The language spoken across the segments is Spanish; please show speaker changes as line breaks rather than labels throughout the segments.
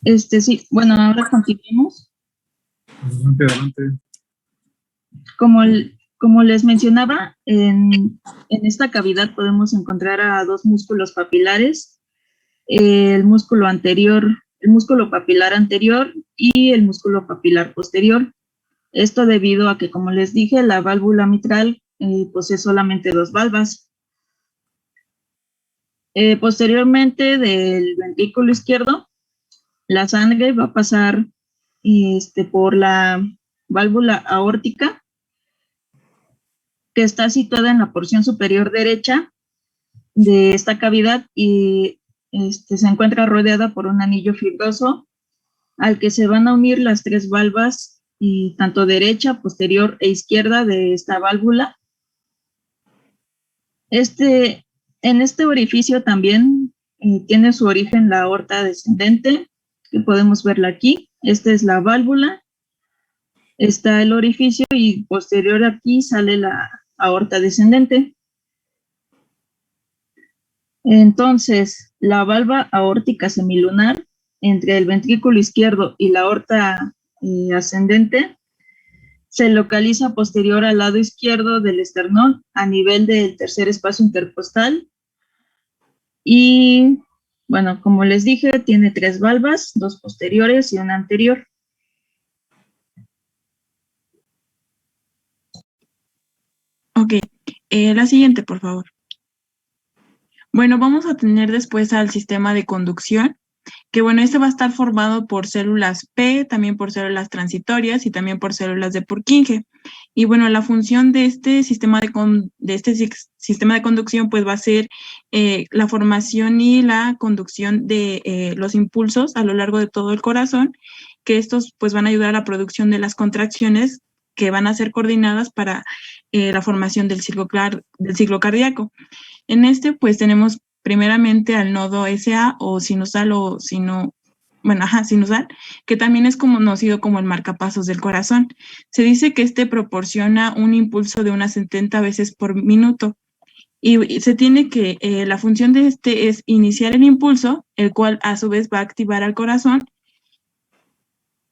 Sí, bueno, ahora continuemos.
Adelante, adelante.
Como les mencionaba, en esta cavidad podemos encontrar a dos músculos papilares, el músculo anterior, el músculo papilar anterior y el músculo papilar posterior. Esto debido a que, como les dije, la válvula mitral posee solamente dos valvas. Posteriormente del ventrículo izquierdo, la sangre va a pasar por la válvula aórtica, que está situada en la porción superior derecha de esta cavidad y se encuentra rodeada por un anillo fibroso al que se van a unir las tres valvas, y tanto derecha, posterior e izquierda de esta válvula. En este orificio también tiene su origen la aorta descendente, que podemos verla aquí. Esta es la válvula, está el orificio y posterior aquí sale la aorta descendente. Entonces, la valva aórtica semilunar entre el ventrículo izquierdo y la aorta ascendente se localiza posterior al lado izquierdo del esternón a nivel del tercer espacio intercostal. Y bueno, como les dije, tiene tres valvas, dos posteriores y una anterior.
Ok, la siguiente, por favor. Bueno, vamos a tener después al sistema de conducción, que bueno, este va a estar formado por células P, también por células transitorias y también por células de Purkinje. Y bueno, la función de este sistema de conducción pues va a ser la formación y la conducción de los impulsos a lo largo de todo el corazón, que estos pues van a ayudar a la producción de las contracciones que van a ser coordinadas para la formación del ciclo cardíaco. En este, pues tenemos primeramente al nodo SA o sinusal sinusal, que también es conocido como el marcapasos del corazón. Se dice que este proporciona un impulso de unas 70 veces por minuto. Y se tiene que, la función de este es iniciar el impulso, el cual a su vez va a activar al corazón,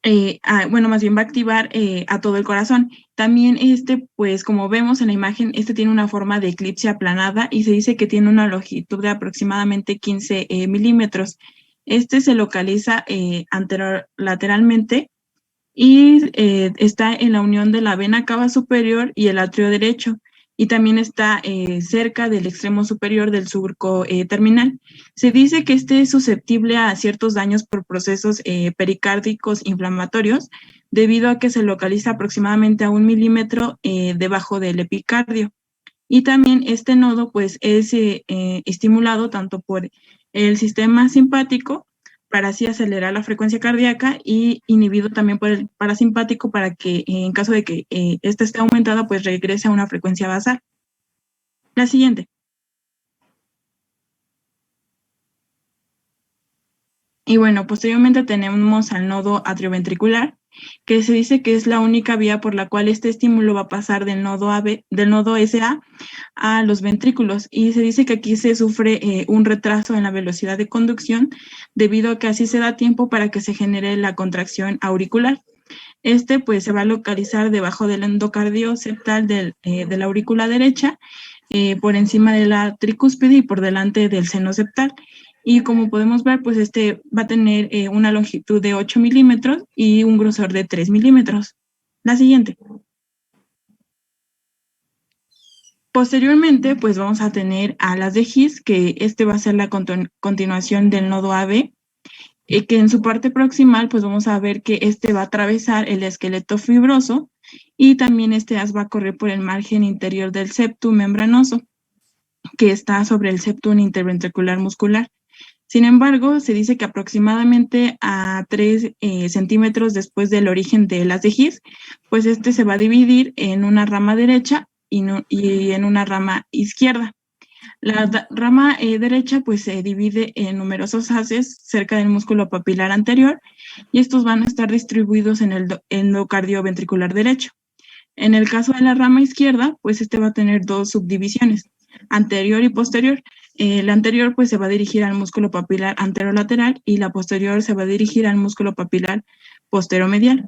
más bien va a activar a todo el corazón. También pues como vemos en la imagen, tiene una forma de elipse aplanada y se dice que tiene una longitud de aproximadamente 15 milímetros. Se localiza lateralmente y está en la unión de la vena cava superior y el atrio derecho. Y también está cerca del extremo superior del surco terminal. Se dice que es susceptible a ciertos daños por procesos pericárdicos inflamatorios, debido a que se localiza aproximadamente a 1 milímetro debajo del epicardio. Y también este nodo pues es estimulado tanto por el sistema simpático para así acelerar la frecuencia cardíaca y inhibido también por el parasimpático para que en caso de que esta esté aumentada pues regrese a una frecuencia basal. La siguiente. Y bueno, posteriormente tenemos al nodo atrioventricular, que se dice que es la única vía por la cual este estímulo va a pasar del nodo SA a los ventrículos, y se dice que aquí se sufre un retraso en la velocidad de conducción debido a que así se da tiempo para que se genere la contracción auricular. Pues se va a localizar debajo del endocardio septal de la aurícula derecha, por encima de la tricúspide y por delante del seno septal. Y como podemos ver, pues va a tener una longitud de 8 milímetros y un grosor de 3 milímetros. La siguiente. Posteriormente, pues vamos a tener a las de His, que va a ser la continuación del nodo AB, que en su parte proximal, pues vamos a ver que va a atravesar el esqueleto fibroso y también haz va a correr por el margen interior del septum membranoso, que está sobre el septum interventricular muscular. Sin embargo, se dice que aproximadamente a 3 centímetros después del origen de las de His, pues se va a dividir en una rama derecha y en una rama izquierda. La rama derecha pues se divide en numerosos haces cerca del músculo papilar anterior y estos van a estar distribuidos en el endocardio ventricular derecho. En el caso de la rama izquierda, pues va a tener dos subdivisiones, anterior y posterior, La anterior pues se va a dirigir al músculo papilar anterolateral y la posterior se va a dirigir al músculo papilar posteromedial.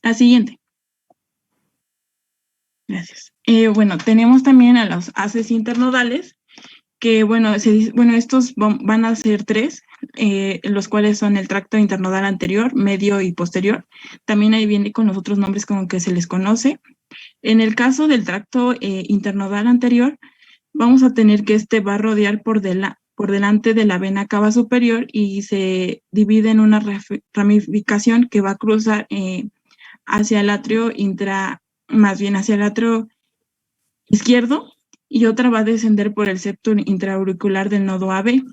La siguiente. Gracias. Bueno, tenemos también a los haces internodales, que bueno, estos van a ser 3, los cuales son el tracto internodal anterior, medio y posterior. También ahí viene con los otros nombres con que se les conoce. En el caso del tracto internodal anterior, vamos a tener que este va a rodear por delante de la vena cava superior y se divide en una ramificación que va a cruzar hacia el atrio hacia el atrio izquierdo, y otra va a descender por el septo intraauricular del nodo AB.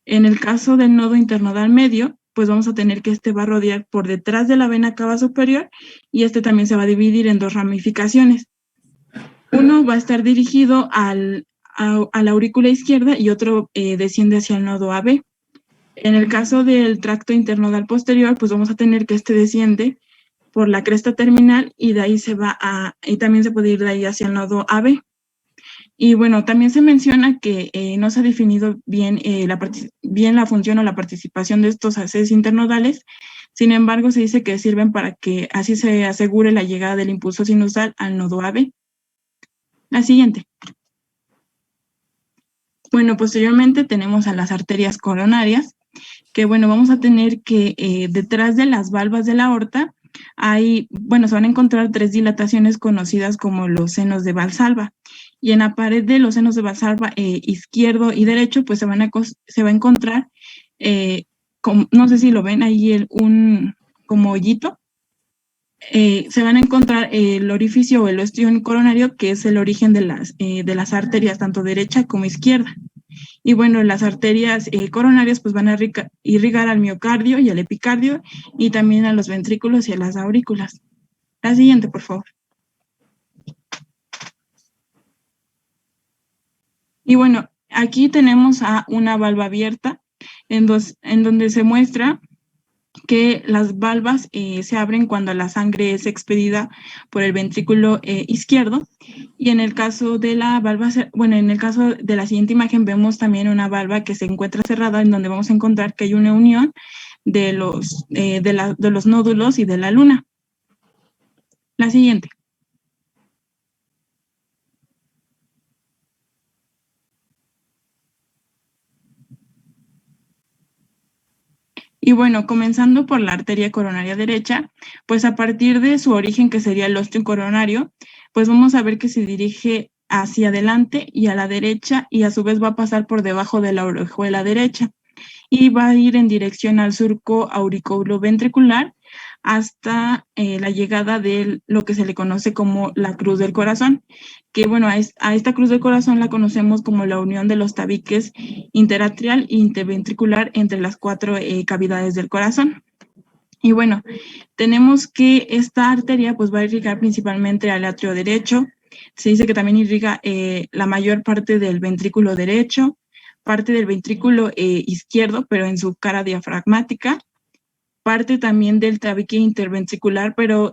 En el caso del nodo internodal medio, pues vamos a tener que este va a rodear por detrás de la vena cava superior y este también se va a dividir en 2 ramificaciones. Uno va a estar dirigido a la aurícula izquierda y otro desciende hacia el nodo AB. En el caso del tracto internodal posterior, pues vamos a tener que este desciende por la cresta terminal y de ahí y también se puede ir de ahí hacia el nodo AB. Y bueno, también se menciona que no se ha definido bien, la función o la participación de estos haces internodales. Sin embargo, se dice que sirven para que así se asegure la llegada del impulso sinusal al nodo AB. La siguiente. Bueno, posteriormente tenemos a las arterias coronarias, que bueno, vamos a tener que detrás de las valvas de la aorta se van a encontrar 3 dilataciones conocidas como los senos de Valsalva. Y en la pared de los senos de Valsalva izquierdo y derecho, pues se va a encontrar, no sé si lo ven ahí, un como hoyito. Se van a encontrar el orificio o el ostión coronario, que es el origen de las arterias, tanto derecha como izquierda. Y bueno, las arterias coronarias pues van a irrigar al miocardio y al epicardio y también a los ventrículos y a las aurículas. La siguiente, por favor. Y bueno, aquí tenemos a una valva abierta en donde se muestra que las valvas se abren cuando la sangre es expedida por el ventrículo izquierdo. Y en el caso de en el caso de la siguiente imagen vemos también una valva que se encuentra cerrada, en donde vamos a encontrar que hay una unión de los nódulos y de la luna. La siguiente. Y bueno, comenzando por la arteria coronaria derecha, pues a partir de su origen, que sería el ostium coronario, pues vamos a ver que se dirige hacia adelante y a la derecha, y a su vez va a pasar por debajo de la orejuela derecha y va a ir en dirección al surco auriculoventricular hasta la llegada de lo que se le conoce como la cruz del corazón, que bueno, a esta cruz del corazón la conocemos como la unión de los tabiques interatrial e interventricular entre las 4 cavidades del corazón. Y bueno, tenemos que esta arteria pues va a irrigar principalmente al atrio derecho. Se dice que también irriga la mayor parte del ventrículo derecho, parte del ventrículo izquierdo, pero en su cara diafragmática, parte también del tabique interventricular, pero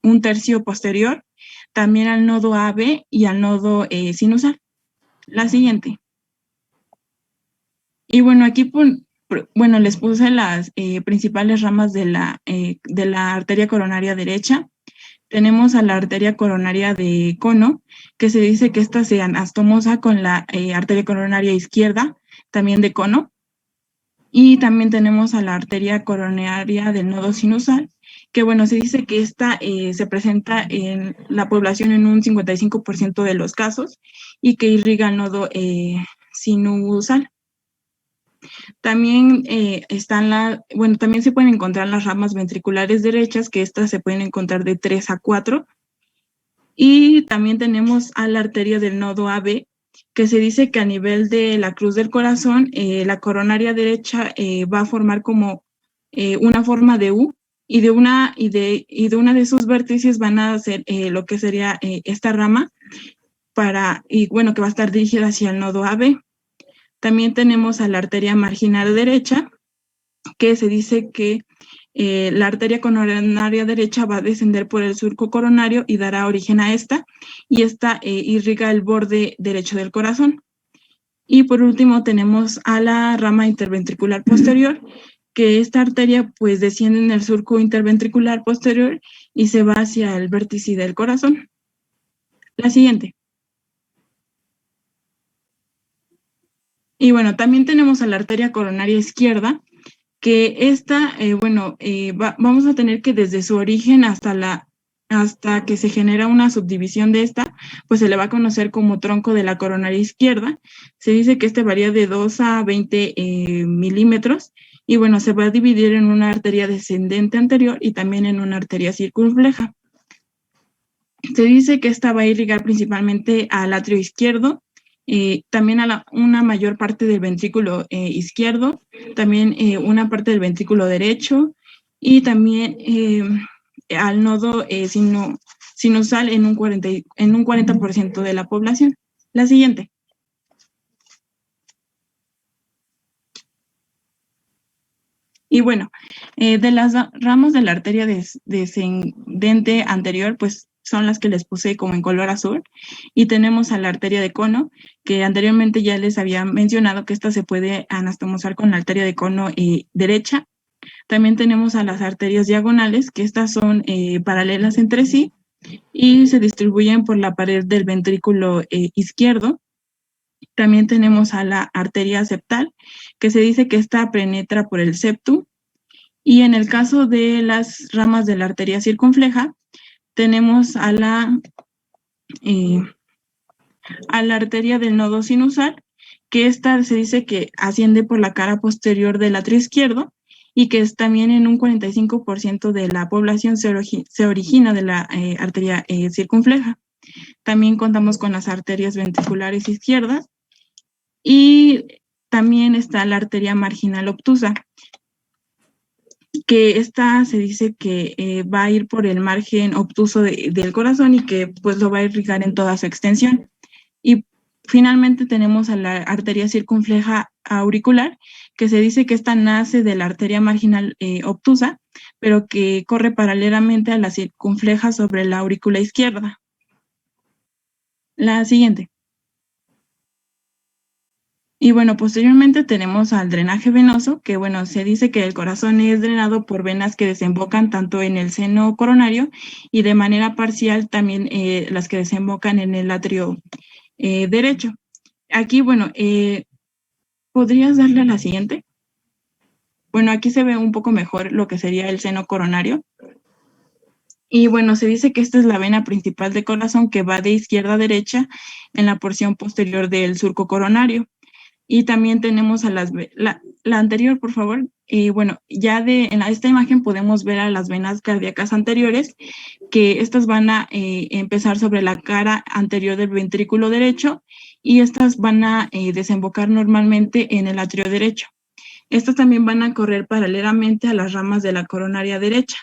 un tercio posterior, también al nodo AB y al nodo sinusal. La siguiente. Y bueno, aquí les puse las principales ramas de la arteria coronaria derecha. Tenemos a la arteria coronaria de cono, que se dice que esta se anastomosa con la arteria coronaria izquierda, también de cono. Y también tenemos a la arteria coronaria del nodo sinusal, que bueno, se dice que esta se presenta en la población en un 55% de los casos y que irriga el nodo sinusal. También también se pueden encontrar las ramas ventriculares derechas, que estas se pueden encontrar de 3 a 4. Y también tenemos a la arteria del nodo AB, que se dice que a nivel de la cruz del corazón, la coronaria derecha va a formar como una forma de U, y de una de sus vértices van a hacer lo que sería esta rama, que va a estar dirigida hacia el nodo AB. También tenemos a la arteria marginal derecha, que se dice que la arteria coronaria derecha va a descender por el surco coronario y dará origen a esta, y esta irriga el borde derecho del corazón. Y por último tenemos a la rama interventricular posterior, que esta arteria pues desciende en el surco interventricular posterior y se va hacia el vértice del corazón. La siguiente. Y bueno, también tenemos a la arteria coronaria izquierda, que esta, vamos a tener que desde su origen hasta que se genera una subdivisión de esta, pues se le va a conocer como tronco de la coronaria izquierda. Se dice que este varía de 2 a 20 milímetros y bueno, se va a dividir en una arteria descendente anterior y también en una arteria circunfleja. Se dice que esta va a irrigar principalmente al atrio izquierdo, también a una mayor parte del ventrículo izquierdo, también una parte del ventrículo derecho y también al nodo sinusal en un 40% de la población. La siguiente. Y bueno, de las ramas de la arteria descendente anterior, pues son las que les puse como en color azul. Y tenemos a la arteria de cono, que anteriormente ya les había mencionado que esta se puede anastomosar con la arteria de cono derecha. También tenemos a las arterias diagonales, que estas son paralelas entre sí y se distribuyen por la pared del ventrículo izquierdo. También tenemos a la arteria septal, que se dice que esta penetra por el septum. Y en el caso de las ramas de la arteria circunfleja, tenemos a la arteria del nodo sinusal, que esta se dice que asciende por la cara posterior del atrio izquierdo y que es también en un 45% de la población se origina de la arteria circunfleja. También contamos con las arterias ventriculares izquierdas y también está la arteria marginal obtusa, que esta se dice que va a ir por el margen obtuso del corazón y que pues lo va a irrigar en toda su extensión. Y finalmente tenemos a la arteria circunfleja auricular, que se dice que esta nace de la arteria marginal obtusa, pero que corre paralelamente a la circunfleja sobre la aurícula izquierda. La siguiente. Y bueno, posteriormente tenemos al drenaje venoso, que bueno, se dice que el corazón es drenado por venas que desembocan tanto en el seno coronario y de manera parcial también las que desembocan en el atrio derecho. Aquí, bueno, ¿podrías darle a la siguiente? Bueno, aquí se ve un poco mejor lo que sería el seno coronario. Y bueno, se dice que esta es la vena principal del corazón que va de izquierda a derecha en la porción posterior del surco coronario. Y también tenemos a la anterior, por favor. Bueno, ya en esta imagen podemos ver a las venas cardíacas anteriores, que estas van a empezar sobre la cara anterior del ventrículo derecho y estas van a desembocar normalmente en el atrio derecho. Estas también van a correr paralelamente a las ramas de la coronaria derecha.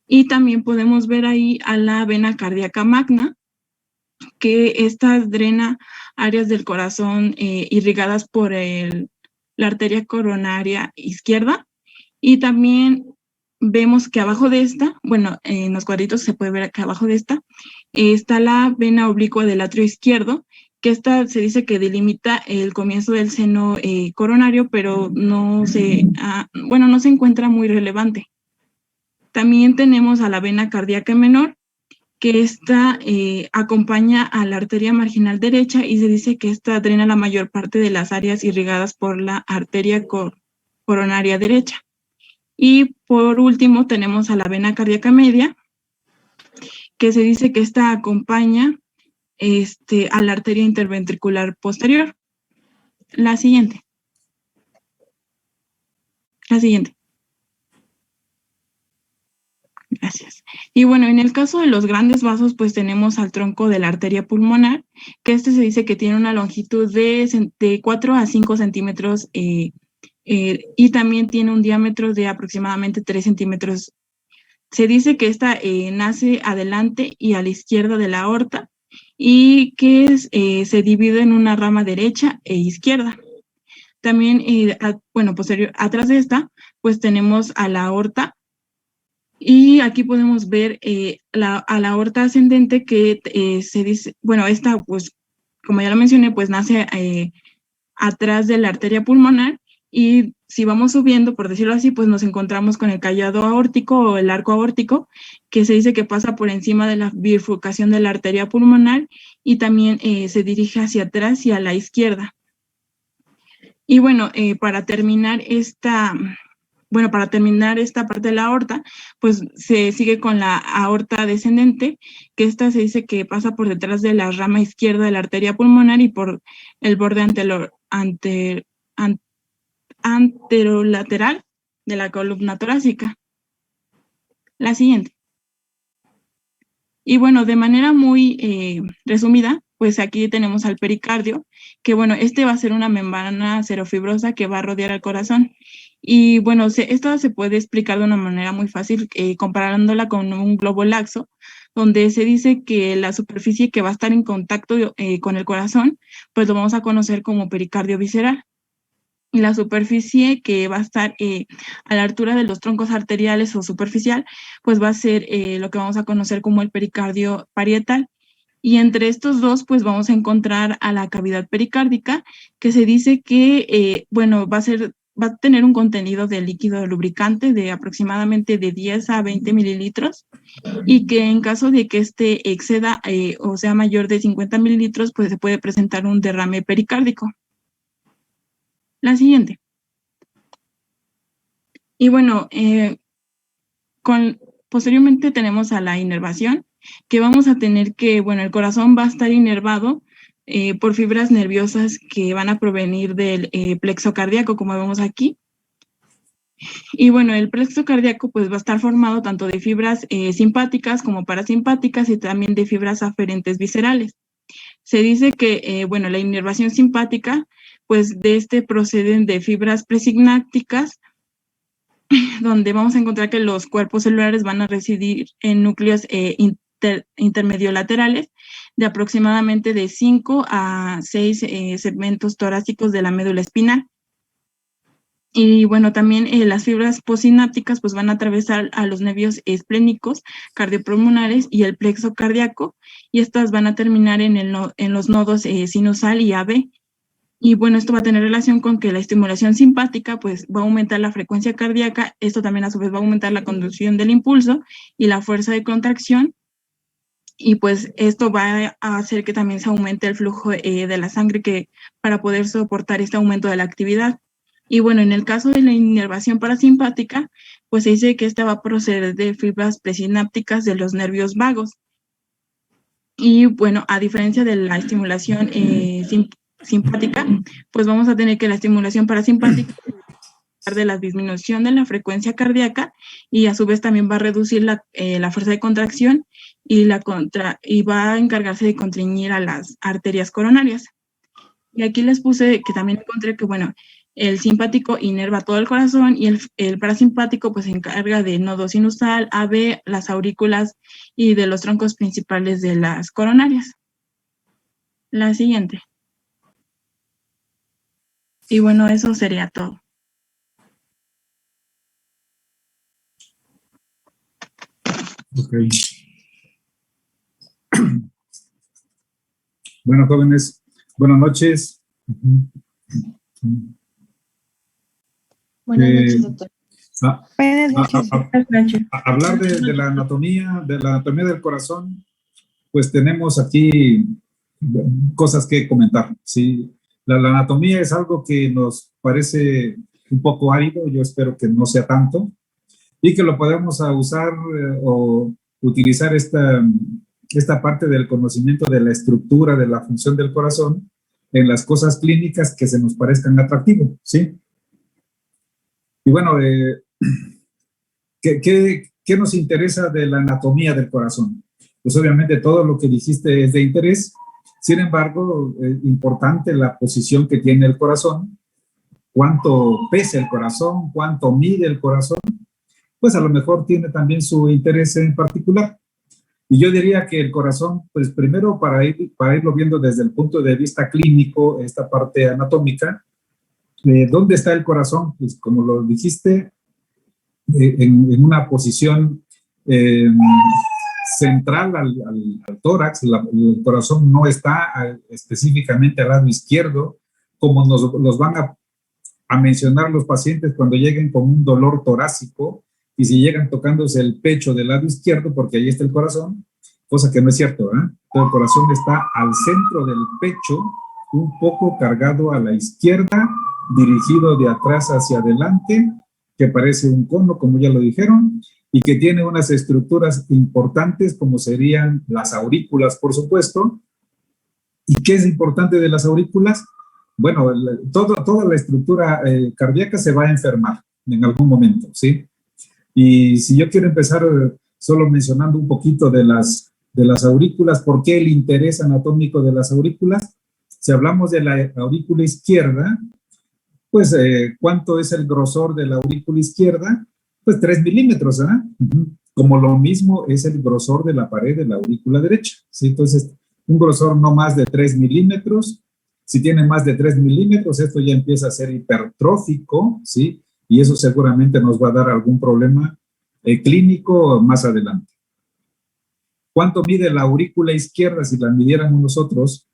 Y también podemos ver ahí a la vena cardíaca magna, que esta drena áreas del corazón irrigadas por la arteria coronaria izquierda. Y también vemos que abajo de esta, bueno, en los cuadritos se puede ver que abajo de esta, está la vena oblicua del atrio izquierdo, que esta se dice que delimita el comienzo del seno coronario, pero no se encuentra muy relevante. También tenemos a la vena cardíaca menor, que esta acompaña a la arteria marginal derecha y se dice que esta drena la mayor parte de las áreas irrigadas por la arteria coronaria derecha. Y por último tenemos a la vena cardíaca media, que se dice que esta acompaña a la arteria interventricular posterior. La siguiente. La siguiente. Gracias. Y bueno, en el caso de los grandes vasos, pues tenemos al tronco de la arteria pulmonar, que se dice que tiene una longitud de 4 a 5 centímetros y también tiene un diámetro de aproximadamente 3 centímetros. Se dice que esta nace adelante y a la izquierda de la aorta y que se divide en una rama derecha e izquierda. También, posterior, atrás de esta, pues tenemos a la aorta. Y aquí podemos ver a la aorta ascendente que se dice, bueno, esta pues como ya lo mencioné, pues nace atrás de la arteria pulmonar, y si vamos subiendo, por decirlo así, pues nos encontramos con el callado aórtico o el arco aórtico, que se dice que pasa por encima de la bifurcación de la arteria pulmonar y también se dirige hacia atrás y a la izquierda. Y bueno, para terminar esta parte de la aorta, pues se sigue con la aorta descendente, que esta se dice que pasa por detrás de la rama izquierda de la arteria pulmonar y por el borde anterolateral de la columna torácica. La siguiente. Y bueno, de manera muy resumida, pues aquí tenemos al pericardio, que bueno, este va a ser una membrana serofibrosa que va a rodear al corazón. Y bueno, esto se puede explicar de una manera muy fácil, comparándola con un globo laxo, donde se dice que la superficie que va a estar en contacto con el corazón, pues lo vamos a conocer como pericardio visceral. Y la superficie que va a estar a la altura de los troncos arteriales o superficial, pues va a ser lo que vamos a conocer como el pericardio parietal. Y entre estos dos, pues vamos a encontrar a la cavidad pericárdica, que se dice que, bueno, va a tener un contenido de líquido lubricante de aproximadamente de 10 a 20 mililitros, y que en caso de que este exceda o sea mayor de 50 mililitros, pues se puede presentar un derrame pericárdico. La siguiente. Y bueno, posteriormente tenemos a la inervación, que vamos a tener que, bueno, el corazón va a estar inervado por fibras nerviosas que van a provenir del plexo cardíaco, como vemos aquí. Y bueno, el plexo cardíaco pues va a estar formado tanto de fibras simpáticas como parasimpáticas y también de fibras aferentes viscerales. Se dice que, bueno, la inervación simpática, pues de este proceden de fibras presinápticas, donde vamos a encontrar que los cuerpos celulares van a residir en núcleos intermediolaterales de aproximadamente de 5 a 6 segmentos torácicos de la médula espinal. Y bueno, también las fibras postsinápticas pues van a atravesar a los nervios esplénicos, cardiopulmonares y el plexo cardíaco, y estas van a terminar en los nodos sinusal y AB. Y bueno, esto va a tener relación con que la estimulación simpática pues va a aumentar la frecuencia cardíaca, esto también a su vez va a aumentar la conducción del impulso y la fuerza de contracción, y pues esto va a hacer que también se aumente el flujo de la sangre para poder soportar este aumento de la actividad. Y bueno, en el caso de la inervación parasimpática, pues se dice que esta va a proceder de fibras presinápticas de los nervios vagos. Y bueno, a diferencia de la estimulación simpática, pues vamos a tener que la estimulación parasimpática de la disminución de la frecuencia cardíaca, y a su vez también va a reducir la fuerza de contracción y va a encargarse de contrañir a las arterias coronarias. Y aquí les puse que también encontré que, bueno, el simpático inerva todo el corazón y el parasimpático pues se encarga de nodo sinusal, AB, las aurículas y de los troncos principales de las coronarias. La siguiente. Y bueno, eso sería todo.
Ok. Bueno, jóvenes, buenas noches.
Buenas noches, doctor.
Hablar de la anatomía del corazón, pues tenemos aquí cosas que comentar, ¿sí? La anatomía es algo que nos parece un poco árido, yo espero que no sea tanto, y que lo podemos usar o utilizar esta parte del conocimiento de la estructura, de la función del corazón, en las cosas clínicas que se nos parezcan atractivas, ¿sí? Y bueno, ¿qué nos interesa de la anatomía del corazón? Pues obviamente todo lo que dijiste es de interés, sin embargo, es importante la posición que tiene el corazón, cuánto pesa el corazón, cuánto mide el corazón, pues a lo mejor tiene también su interés en particular. Y yo diría que el corazón, pues primero para irlo viendo desde el punto de vista clínico, esta parte anatómica, ¿dónde está el corazón? Pues como lo dijiste, en una posición central al tórax. El corazón no está específicamente al lado izquierdo, como los van a mencionar los pacientes cuando lleguen con un dolor torácico y si llegan tocándose el pecho del lado izquierdo, porque ahí está el corazón, cosa que no es cierto, ¿eh? El corazón está al centro del pecho, un poco cargado a la izquierda, dirigido de atrás hacia adelante, que parece un cono, como ya lo dijeron, y que tiene unas estructuras importantes, como serían las aurículas, por supuesto. ¿Y qué es importante de las aurículas? Bueno, toda la estructura cardíaca se va a enfermar en algún momento, ¿sí? Y si yo quiero empezar solo mencionando un poquito de las aurículas, ¿por qué el interés anatómico de las aurículas? Si hablamos de la aurícula izquierda, pues, ¿cuánto es el grosor de la aurícula izquierda? Pues 3 milímetros, ¿ah? Como lo mismo es el grosor de la pared de la aurícula derecha, ¿sí? Entonces, un grosor no más de 3 milímetros. Si tiene más de 3 milímetros, esto ya empieza a ser hipertrófico, ¿sí? Y eso seguramente nos va a dar algún problema clínico más adelante. ¿Cuánto mide la aurícula izquierda si la midiéramos nosotros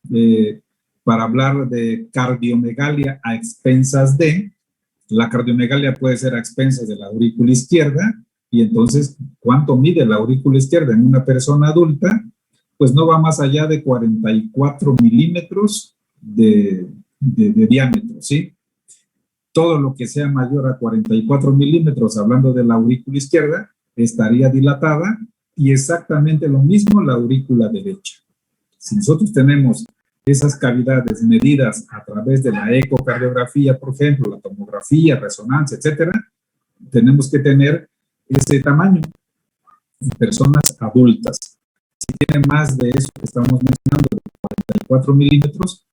para hablar de cardiomegalia a expensas de? La cardiomegalia puede ser a expensas de la aurícula izquierda y entonces, ¿cuánto mide la aurícula izquierda en una persona adulta? Pues no va más allá de 44 milímetros de diámetro, ¿sí? Todo lo que sea mayor a 44 milímetros, hablando de la aurícula izquierda, estaría dilatada y exactamente lo mismo la aurícula derecha. Si nosotros tenemos esas cavidades medidas a través de la ecocardiografía, por ejemplo, la tomografía, resonancia, etcétera, tenemos que tener ese tamaño en personas adultas. Si tiene más de eso que estamos mencionando, de 44 milímetros,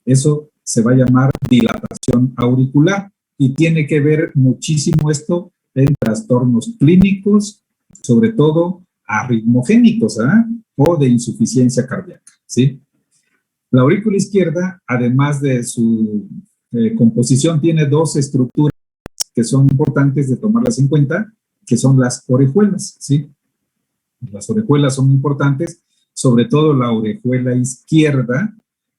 eso se va a llamar dilatación auricular y tiene que ver muchísimo esto en trastornos clínicos, sobre todo arritmogénicos, o de insuficiencia cardíaca, ¿sí? La aurícula izquierda, además de su composición, tiene dos estructuras que son importantes de tomarlas en cuenta, que son las orejuelas, ¿sí? Las orejuelas son importantes, sobre todo la orejuela izquierda.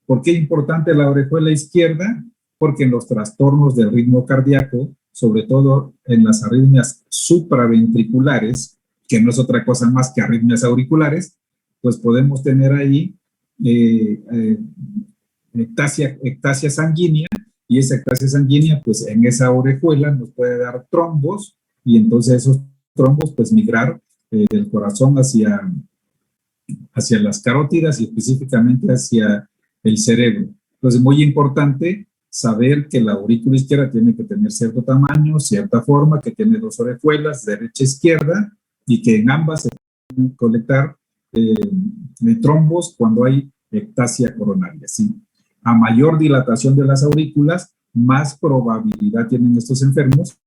¿Por qué es importante la orejuela izquierda? Porque en los trastornos del ritmo cardíaco, sobre todo en las arritmias supraventriculares, que no es otra cosa más que arritmias auriculares, pues podemos tener ahí ectasia sanguínea, y esa ectasia sanguínea, pues en esa orejuela nos puede dar trombos, y entonces esos trombos, pues migrar del corazón hacia las carótidas y específicamente hacia el cerebro. Entonces, muy importante saber que la aurícula izquierda tiene que tener cierto tamaño, cierta forma, que tiene dos orejuelas, derecha e izquierda, y que en ambas se pueden colectar trombos cuando hay ectasia coronaria, ¿sí? A mayor dilatación de las aurículas, más probabilidad tienen estos enfermos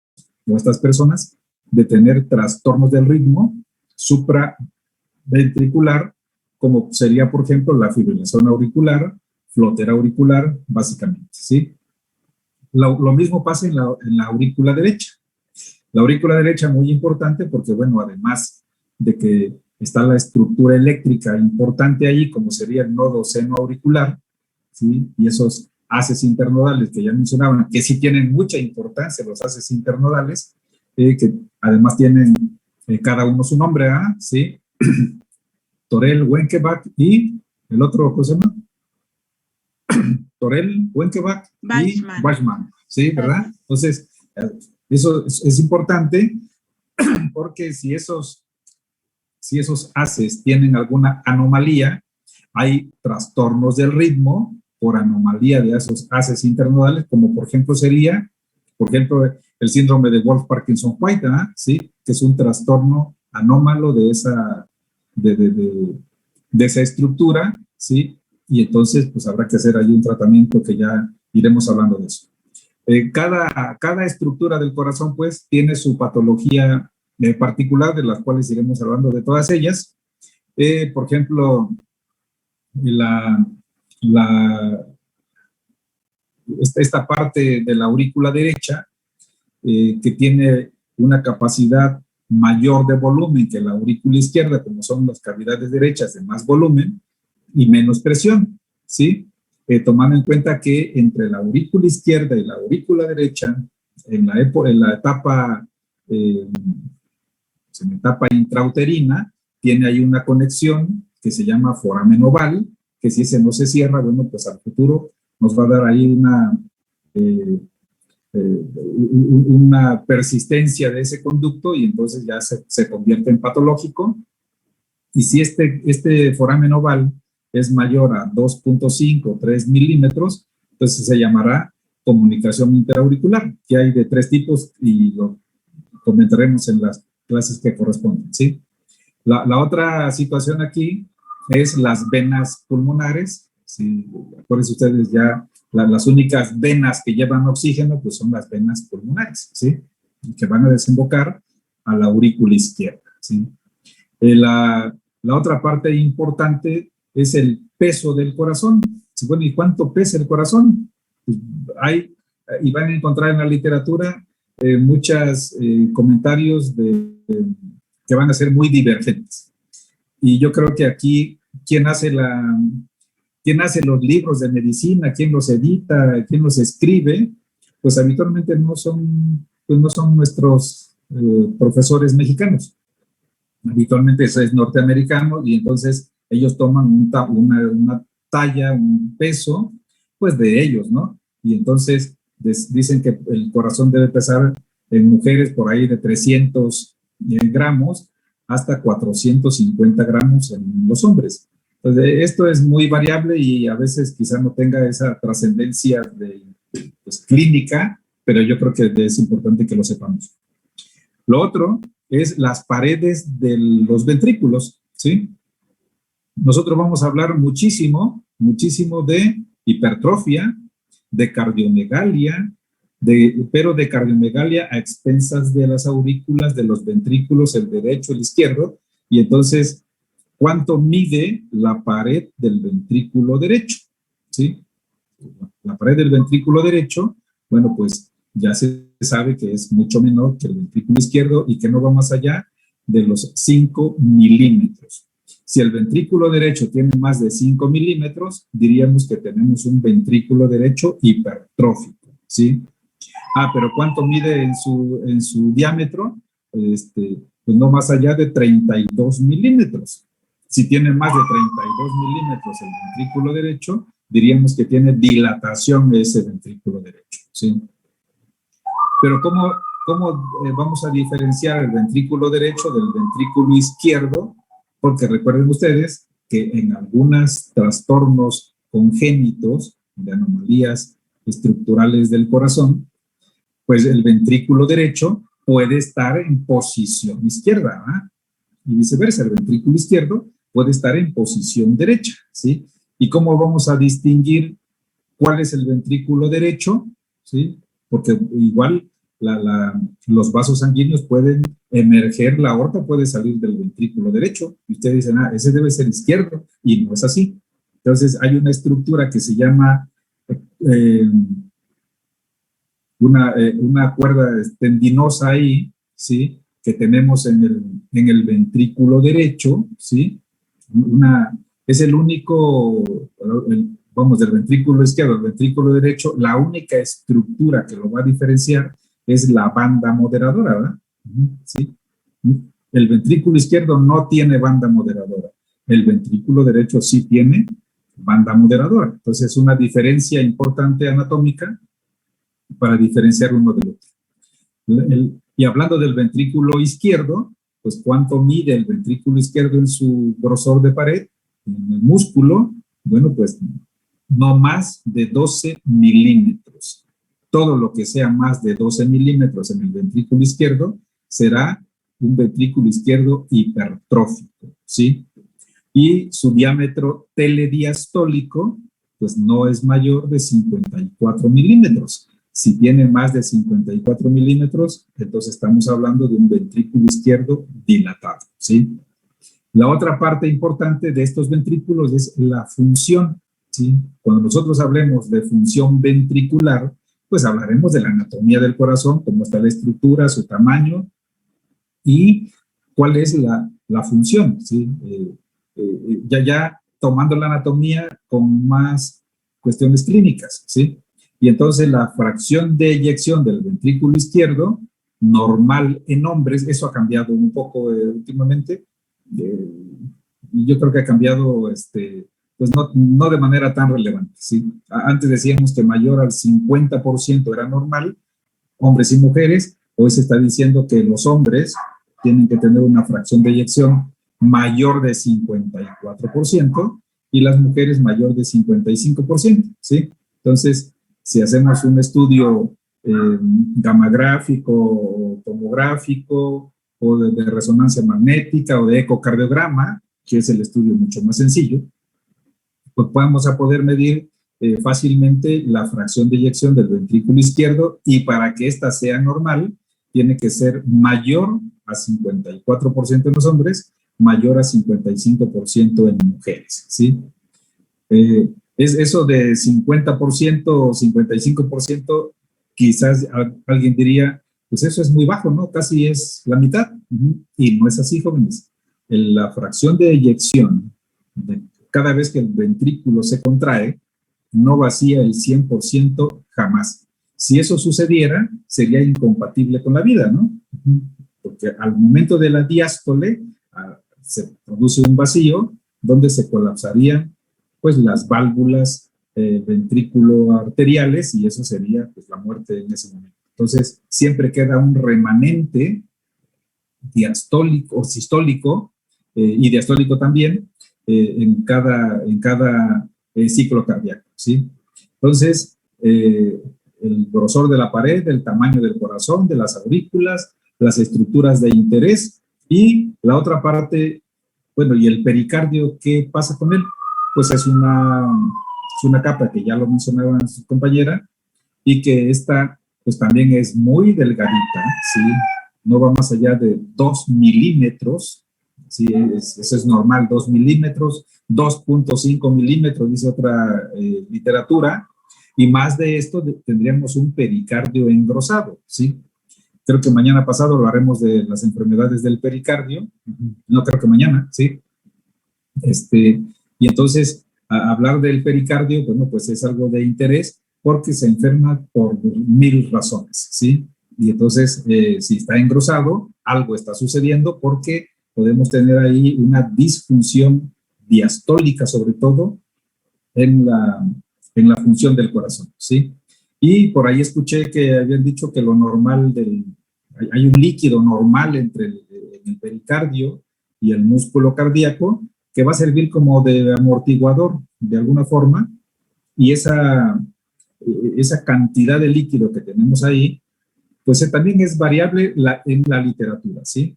o estas personas de tener trastornos del ritmo supraventricular, como sería, por ejemplo, la fibrilación auricular, flotera auricular, básicamente, ¿sí? Lo mismo pasa en la aurícula derecha. La aurícula derecha muy importante porque, bueno, además de que está la estructura eléctrica importante ahí, como sería el nodo seno-auricular, ¿sí? Y esos haces internodales que ya mencionaban, que sí tienen mucha importancia, los haces internodales, que además tienen cada uno su nombre, ¿sí? Torel, Wenckebach y el otro, ¿cómo se llama? Torel, Wenckebach y Weissman, ¿sí? ¿Verdad? Entonces, eso es importante porque si esos haces tienen alguna anomalía, hay trastornos del ritmo por anomalía de esos haces internodales, como por ejemplo sería, el síndrome de Wolff-Parkinson-White, ¿sí? Que es un trastorno anómalo de esa estructura, ¿sí? Y entonces, pues habrá que hacer ahí un tratamiento que ya iremos hablando de eso. Cada estructura del corazón, pues, tiene su patología particular, de las cuales iremos hablando de todas ellas. Por ejemplo, esta parte de la aurícula derecha, que tiene una capacidad mayor de volumen que la aurícula izquierda, como son las cavidades derechas de más volumen y menos presión, ¿sí? tomando en cuenta que entre la aurícula izquierda y la aurícula derecha, en la etapa intrauterina, tiene ahí una conexión que se llama foramen oval, que si ese no se cierra, bueno, pues al futuro nos va a dar ahí una persistencia de ese conducto y entonces ya se convierte en patológico. Y si este foramen oval es mayor a 2.5 o 3 milímetros, entonces se llamará comunicación interauricular, que hay de 3 tipos y lo comentaremos en las clases que corresponden, ¿sí? La otra situación aquí es las venas pulmonares. ¿Sí? Acuérdense ustedes ya, las únicas venas que llevan oxígeno pues son las venas pulmonares, ¿sí? Que van a desembocar a la aurícula izquierda, ¿sí? La otra parte importante es el peso del corazón. Bueno, ¿y cuánto pesa el corazón? Pues y van a encontrar en la literatura muchos comentarios que van a ser muy divergentes. Y yo creo que aquí, ¿quién hace los libros de medicina? ¿Quién los edita? ¿Quién los escribe? Pues habitualmente no son nuestros profesores mexicanos. Habitualmente eso es norteamericano y entonces ellos toman una talla, un peso, pues de ellos, ¿no? Y entonces dicen que el corazón debe pesar en mujeres por ahí de 300 gramos hasta 450 gramos en los hombres. Entonces, esto es muy variable y a veces quizá no tenga esa trascendencia pues, clínica, pero yo creo que es importante que lo sepamos. Lo otro es las paredes de los ventrículos, ¿sí? Nosotros vamos a hablar muchísimo de hipertrofia, de cardiomegalia, pero de cardiomegalia a expensas de las aurículas, de los ventrículos, el derecho, el izquierdo, y entonces, ¿cuánto mide la pared del ventrículo derecho? ¿Sí? La pared del ventrículo derecho, bueno, pues ya se sabe que es mucho menor que el ventrículo izquierdo y que no va más allá de los 5 milímetros. Si el ventrículo derecho tiene más de 5 milímetros, diríamos que tenemos un ventrículo derecho hipertrófico, ¿sí? Pero ¿cuánto mide en su diámetro? Pues no más allá de 32 milímetros. Si tiene más de 32 milímetros el ventrículo derecho, diríamos que tiene dilatación de ese ventrículo derecho, ¿sí? Pero ¿cómo vamos a diferenciar el ventrículo derecho del ventrículo izquierdo? Porque recuerden ustedes que en algunos trastornos congénitos de anomalías estructurales del corazón, pues el ventrículo derecho puede estar en posición izquierda, ¿ah? Y viceversa, el ventrículo izquierdo puede estar en posición derecha, ¿sí? ¿Y cómo vamos a distinguir cuál es el ventrículo derecho? ¿Sí? Porque igual los vasos sanguíneos pueden emerger, la aorta puede salir del ventrículo derecho, y ustedes dicen, ese debe ser izquierdo, y no es así. Entonces hay una estructura que se llama una cuerda tendinosa ahí, ¿sí? Que tenemos en el ventrículo derecho, ¿sí? Es el único, del ventrículo izquierdo al ventrículo derecho, la única estructura que lo va a diferenciar es la banda moderadora, ¿verdad? ¿Sí? El ventrículo izquierdo no tiene banda moderadora, el ventrículo derecho sí tiene banda moderadora. Entonces es una diferencia importante anatómica para diferenciar uno del otro. Y hablando del ventrículo izquierdo, pues ¿cuánto mide el ventrículo izquierdo en su grosor de pared? En el músculo, bueno, pues no más de 12 milímetros. Todo lo que sea más de 12 milímetros en el ventrículo izquierdo será un ventrículo izquierdo hipertrófico, ¿sí? Y su diámetro telediastólico, pues no es mayor de 54 milímetros. Si tiene más de 54 milímetros, entonces estamos hablando de un ventrículo izquierdo dilatado, ¿sí? La otra parte importante de estos ventrículos es la función, ¿sí? Cuando nosotros hablemos de función ventricular, pues hablaremos de la anatomía del corazón, cómo está la estructura, su tamaño y cuál es la función, ¿sí? Ya tomando la anatomía con más cuestiones clínicas, ¿sí? Y entonces la fracción de eyección del ventrículo izquierdo, normal en hombres, eso ha cambiado un poco últimamente, y yo creo que ha cambiado, pues no de manera tan relevante, ¿sí? Antes decíamos que mayor al 50% era normal, hombres y mujeres. Hoy se está diciendo que los hombres tienen que tener una fracción de eyección mayor de 54% y las mujeres mayor de 55%, ¿sí? Entonces, si hacemos un estudio gamagráfico o tomográfico o de resonancia magnética o de ecocardiograma, que es el estudio mucho más sencillo, pues vamos a poder medir fácilmente la fracción de eyección del ventrículo izquierdo, y para que ésta sea normal, tiene que ser mayor a 54% en los hombres, mayor a 55% en mujeres, ¿sí? Es eso de 50% o 55%, quizás alguien diría, pues eso es muy bajo, ¿no? Casi es la mitad. Y no es así, jóvenes. La fracción de eyección, cada vez que el ventrículo se contrae, no vacía el 100% jamás. Si eso sucediera, sería incompatible con la vida, ¿no? Porque al momento de la diástole se produce un vacío donde se colapsarían pues las válvulas ventrículo arteriales, y eso sería pues la muerte en ese momento. Entonces, siempre queda un remanente diastólico o sistólico y diastólico también en cada ciclo cardíaco, ¿sí? Entonces, el grosor de la pared, el tamaño del corazón, de las aurículas, las estructuras de interés, y la otra parte, bueno, y el pericardio, ¿qué pasa con él? Pues es una capa que ya lo mencionaba su compañera, y que esta pues también es muy delgadita, ¿sí? No va más allá de 2 milímetros, ¿sí? Eso es normal, 2 milímetros, 2.5 milímetros, dice otra literatura, y más de esto tendríamos un pericardio engrosado, ¿sí? Creo que mañana pasado hablaremos de las enfermedades del pericardio, no creo que mañana, ¿sí? Y entonces, hablar del pericardio, bueno, pues es algo de interés porque se enferma por 1000 razones, ¿sí? Y entonces, si está engrosado, algo está sucediendo porque podemos tener ahí una disfunción diastólica, sobre todo, en la función del corazón, ¿sí? Y por ahí escuché que habían dicho que lo normal hay un líquido normal entre el pericardio y el músculo cardíaco que va a servir como de amortiguador de alguna forma, y esa cantidad de líquido que tenemos ahí, pues también es variable en la literatura, ¿sí?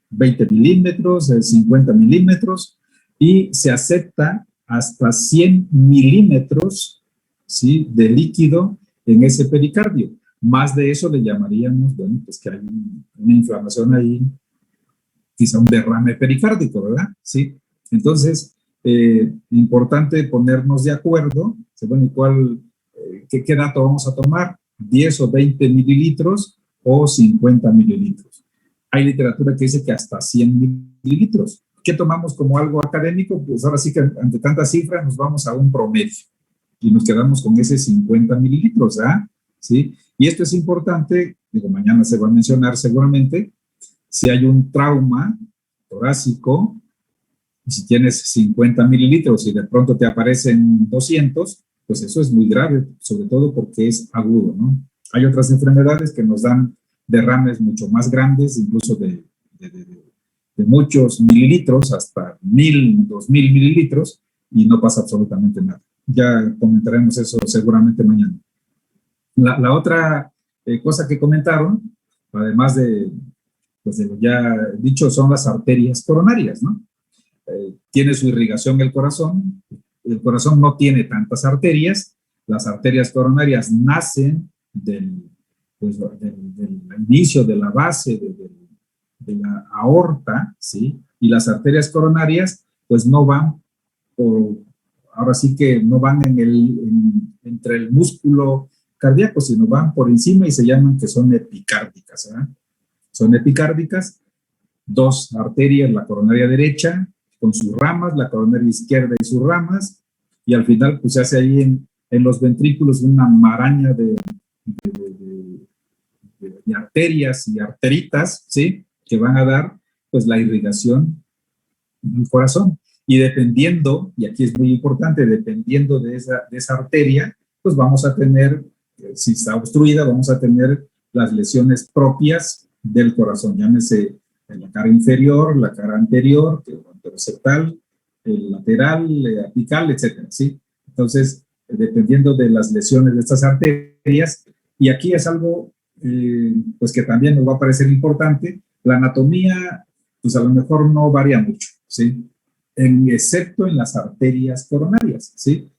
20 milímetros, 50 milímetros, y se acepta hasta 100 milímetros, ¿sí?, de líquido en ese pericardio. Más de eso le llamaríamos, bueno, pues que hay una inflamación ahí, quizá un derrame pericárdico, ¿verdad? Sí. Entonces, importante ponernos de acuerdo, bueno, ¿qué dato vamos a tomar? 10 o 20 mililitros o 50 mililitros. Hay literatura que dice que hasta 100 mililitros. ¿Qué tomamos como algo académico? Pues ahora sí que ante tantas cifras nos vamos a un promedio y nos quedamos con ese 50 mililitros, ¿ah? ¿Sí? Y esto es importante, digo, mañana se va a mencionar seguramente, si hay un trauma torácico, y si tienes 50 mililitros y de pronto te aparecen 200, pues eso es muy grave, sobre todo porque es agudo, ¿no? Hay otras enfermedades que nos dan derrames mucho más grandes, incluso de muchos mililitros, hasta 1000, 2000 mililitros, y no pasa absolutamente nada. Ya comentaremos eso seguramente mañana. La otra cosa que comentaron, además pues de lo ya dicho, son las arterias coronarias, ¿no? Tiene su irrigación el corazón no tiene tantas arterias, las arterias coronarias nacen del inicio de la base de la aorta, ¿sí? Y las arterias coronarias pues no van ahora sí que no van entre el músculo cardíaco, sino van por encima y se llaman que son epicárdicas, ¿verdad? Son epicárdicas, 2 arterias, la coronaria derecha con sus ramas, la coronaria izquierda y sus ramas, y al final pues se hace ahí en los ventrículos una maraña de arterias y arteritas, ¿sí? Que van a dar pues la irrigación del corazón. Y dependiendo, y aquí es muy importante, dependiendo de esa arteria, pues vamos a tener, si está obstruida, vamos a tener las lesiones propias del corazón, llámese en la cara inferior, la cara anterior, el anteroseptal, el lateral, el apical, etcétera, ¿sí? Entonces, dependiendo de las lesiones de estas arterias, y aquí es algo pues que también nos va a parecer importante, la anatomía pues a lo mejor no varía mucho, ¿sí? Excepto en las arterias coronarias, ¿sí?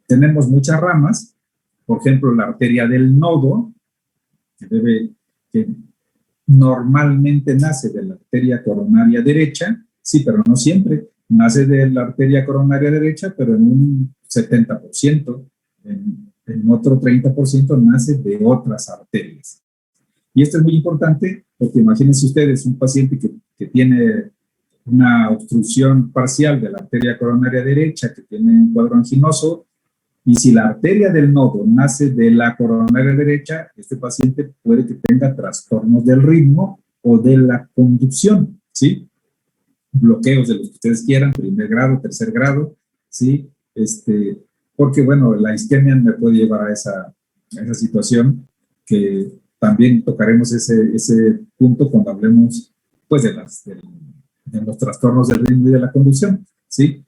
Tenemos muchas ramas, por ejemplo, la arteria del nodo, que normalmente nace de la arteria coronaria derecha, sí, pero no siempre, nace de la arteria coronaria derecha, pero en un 70%, en otro 30% nace de otras arterias. Y esto es muy importante porque imagínense ustedes un paciente que tiene una obstrucción parcial de la arteria coronaria derecha, que tiene un cuadro anginoso, y si la arteria del nodo nace de la coronaria derecha, este paciente puede que tenga trastornos del ritmo o de la conducción, ¿sí? Bloqueos de los que ustedes quieran, primer grado, tercer grado, ¿sí? Porque, bueno, la isquemia me puede llevar a esa situación, que también tocaremos ese punto cuando hablemos, pues, de los trastornos del ritmo y de la conducción, ¿sí?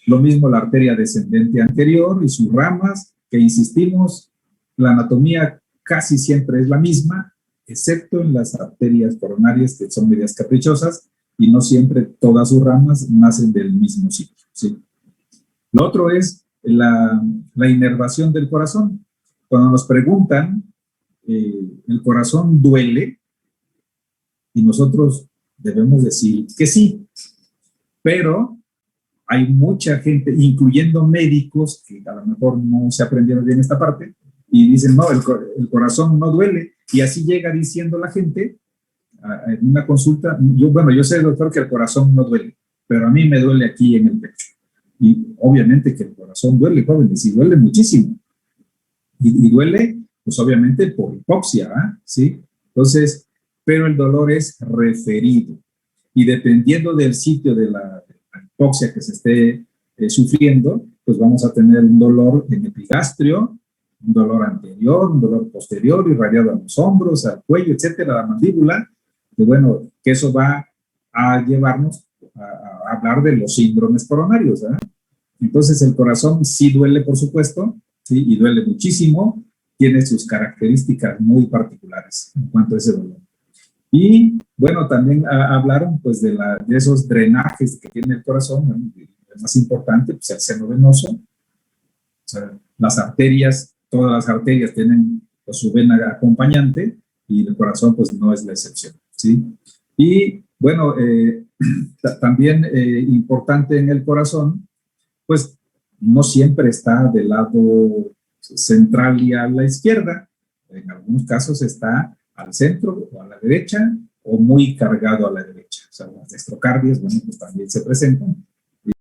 Lo mismo la arteria descendente anterior y sus ramas, que insistimos, la anatomía casi siempre es la misma, excepto en las arterias coronarias, que son medias caprichosas, y no siempre todas sus ramas nacen del mismo sitio, ¿sí? Lo otro es la inervación del corazón. Cuando nos preguntan, ¿el corazón duele? Y nosotros debemos decir que sí, pero hay mucha gente, incluyendo médicos, que a lo mejor no se aprendieron bien esta parte, y dicen, no, el corazón no duele, y así llega diciendo la gente en una consulta, yo sé, doctor, que el corazón no duele, pero a mí me duele aquí en el pecho. Y obviamente que el corazón duele, jóvenes, y duele muchísimo. Y duele, pues obviamente por hipoxia, ¿eh? ¿Sí? Entonces, pero el dolor es referido. Y dependiendo del sitio de la hipoxia que se esté sufriendo, pues vamos a tener un dolor en epigastrio, un dolor anterior, un dolor posterior, irradiado a los hombros, al cuello, etcétera, a la mandíbula, que bueno, que eso va a llevarnos a hablar de los síndromes coronarios, ¿eh? Entonces el corazón sí duele, por supuesto, ¿sí? Y duele muchísimo, tiene sus características muy particulares en cuanto a ese dolor. Y bueno, también hablaron pues de esos drenajes que tiene el corazón, ¿no? El más importante, pues el seno venoso, o sea, las arterias, todas las arterias tienen pues, su vena acompañante, y el corazón pues no es la excepción, ¿sí? Y bueno, también importante en el corazón, pues no siempre está del lado central y a la izquierda, en algunos casos está al centro o a la derecha, o muy cargado a la derecha. O sea, las dextrocardias, bueno, pues también se presentan,